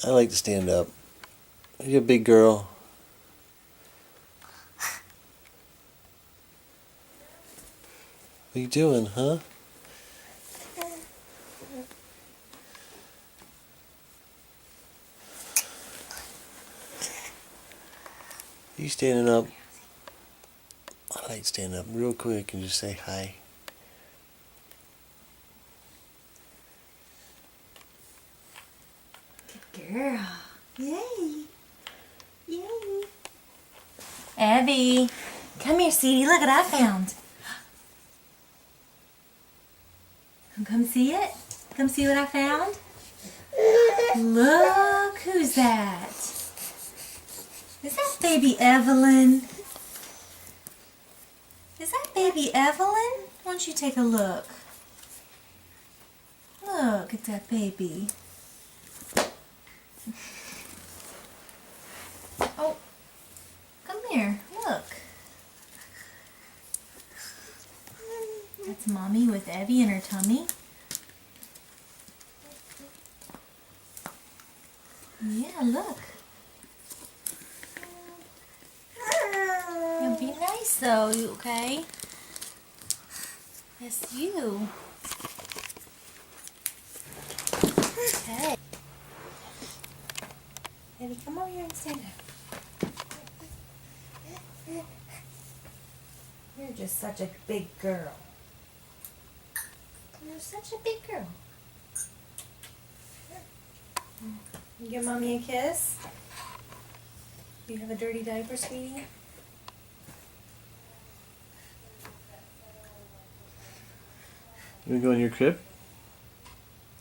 I like to stand up. You're a big girl. What are you doing, huh? You standing up? I like to stand up real quick and just say hi. Good girl. Yay. Yay. Abby, come here, sweetie. Look what I found. Come see it? Come see what I found? Look, who's that? Is that baby Evelyn? Is that baby Evelyn? Why don't you take a look? Look at that baby. Oh, come here, look. That's Mommy with Evie in her tummy. Yeah, look. You'll be nice though, you okay? Yes, you. Okay. Evie, come over here and stand up. You're just such a big girl. You're such a big girl. You give Mommy a kiss? Do you have a dirty diaper, sweetie? You wanna go in your crib?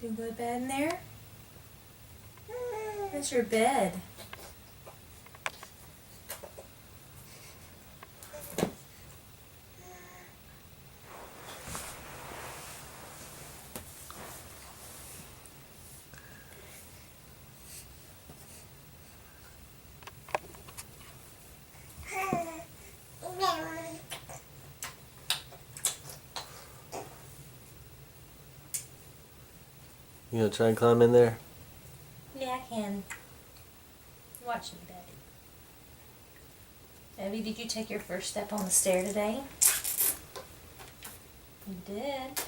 Do you go to bed in there? That's your bed. You gonna try and climb in there? Yeah, I can. Watch me, Daddy. Evie, did you take your first step on the stair today? You did.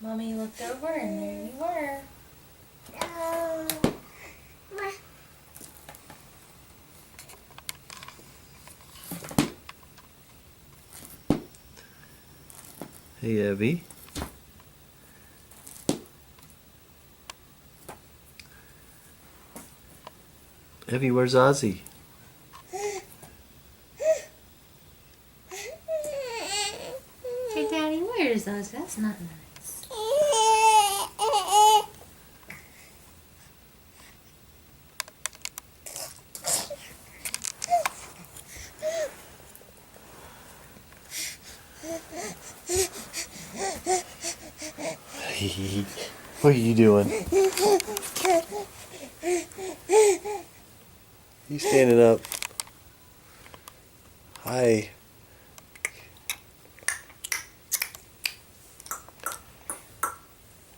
Mommy looked over and there you were. Hey, Evie. Evie, where's Ozzy? Hey, Daddy, where's those? That's not nice. What are you doing? You standing up? Hi.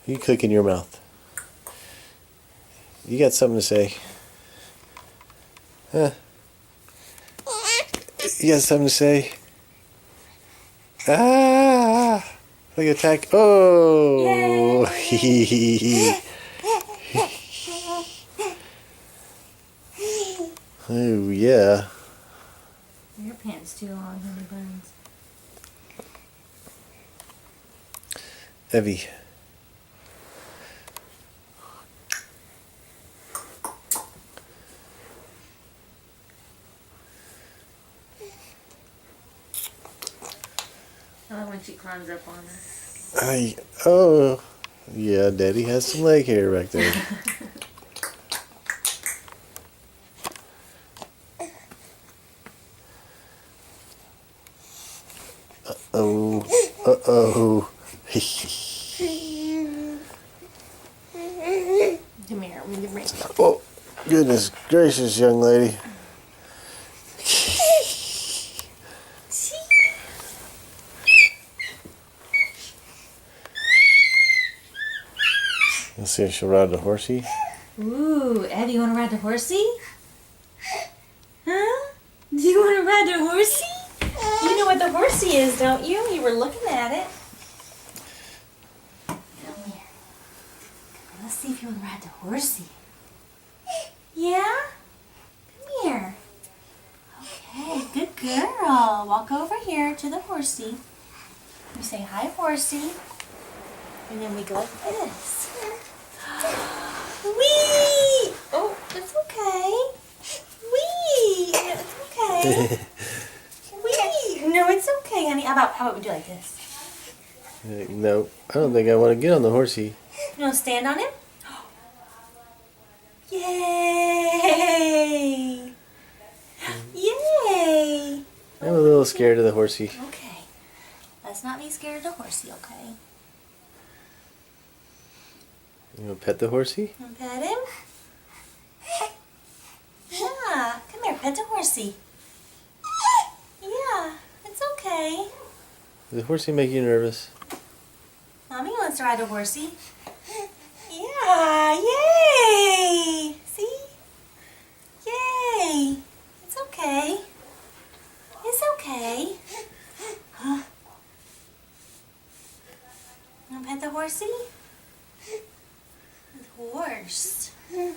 You clicking your mouth. You got something to say? Huh? You got something to say? Ah! Like attack. Oh! Oh, yeah. Your pants too long, honey buns. Evie. I like when she climbs up on her. Oh, yeah, Daddy has some leg hair back there. Uh-oh, uh-oh. Come here, I'm gonna bring you. Oh, goodness gracious, young lady. Let's see if she'll ride the horsey. Ooh, Abby, you want to ride the horsey? Huh? Do you want to ride the horsey? You know what the horsey is, don't you? You were looking at it. Come here. Let's see if you want to ride the horsey. Yeah? Come here. Okay, good girl. Walk over here to the horsey. You say, hi, horsey. And then we go like this. Wee! Oh, it's okay. Wee! It's okay. Wee! No, it's okay, honey. How about we do like this? No, I don't think I want to get on the horsey. You want to stand on him? Yay! Yay! I'm a little scared of the horsey. Okay. Let's not be scared of the horsey, okay? You want to pet the horsey? Want to pet him? Yeah. Come here, pet the horsey. Yeah, it's okay. Does the horsey make you nervous? Mommy wants to ride a horsey. Yeah, yay! See? Yay! It's okay. It's okay. Huh? Want to pet the horsey? The horse. It's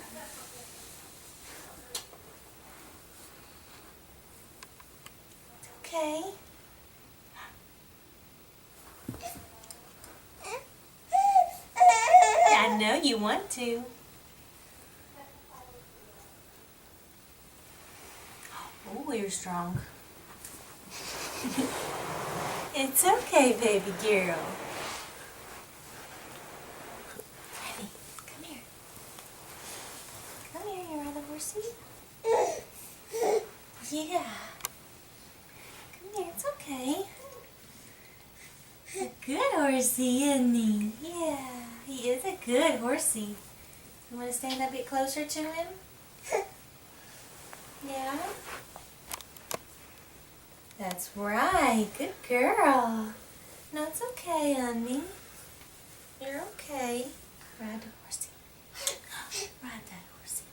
okay. I know you want to. Oh, you're strong. It's okay, baby girl. Abby, come here. Come here, you ride the horsey? Yeah. Come here, it's okay. A good horsey, isn't he? Yeah, he is a good horsey. You want to stand a bit closer to him? Yeah? That's right. Good girl. No, it's okay, honey. You're okay. Ride the horsey. Ride that horsey.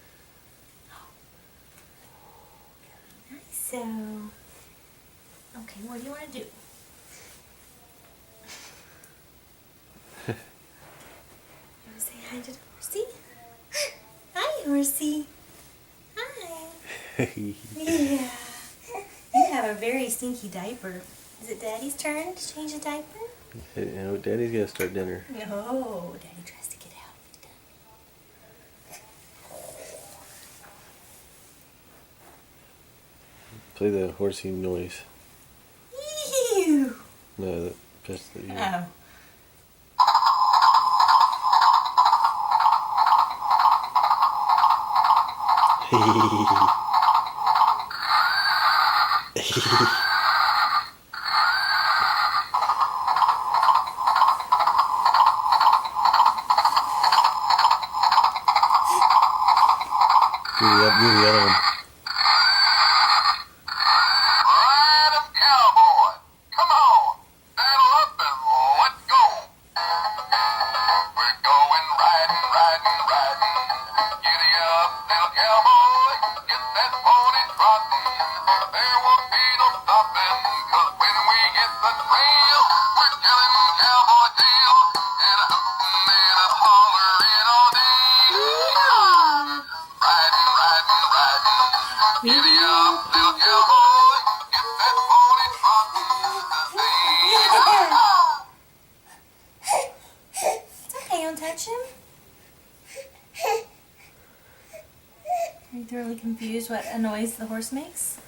Nice. So, okay, what do you want to do? You want to say hi to the horsey? Hi, horsey. Hi. Yeah. You have a very stinky diaper. Is it Daddy's turn to change the diaper? You know, Daddy's gonna start dinner. No, Daddy tries to get out. Play the horsey noise. Ew. No, that's the ear. Oh. Do the other one. Ride 'em, cowboy. Come on, saddle up and let's go. We're going riding, riding, riding. Giddy up, little cowboy. Get that pony trotting. There won't be no stopping, 'cause when we hit the trail, we're telling cowboy tales and a hootin' and a hollering all day. Riding, riding, riding. Giddy up, little cowboy. Get that pony trotting. It's okay, don't touch him. Are you thoroughly confused what a noise the horse makes?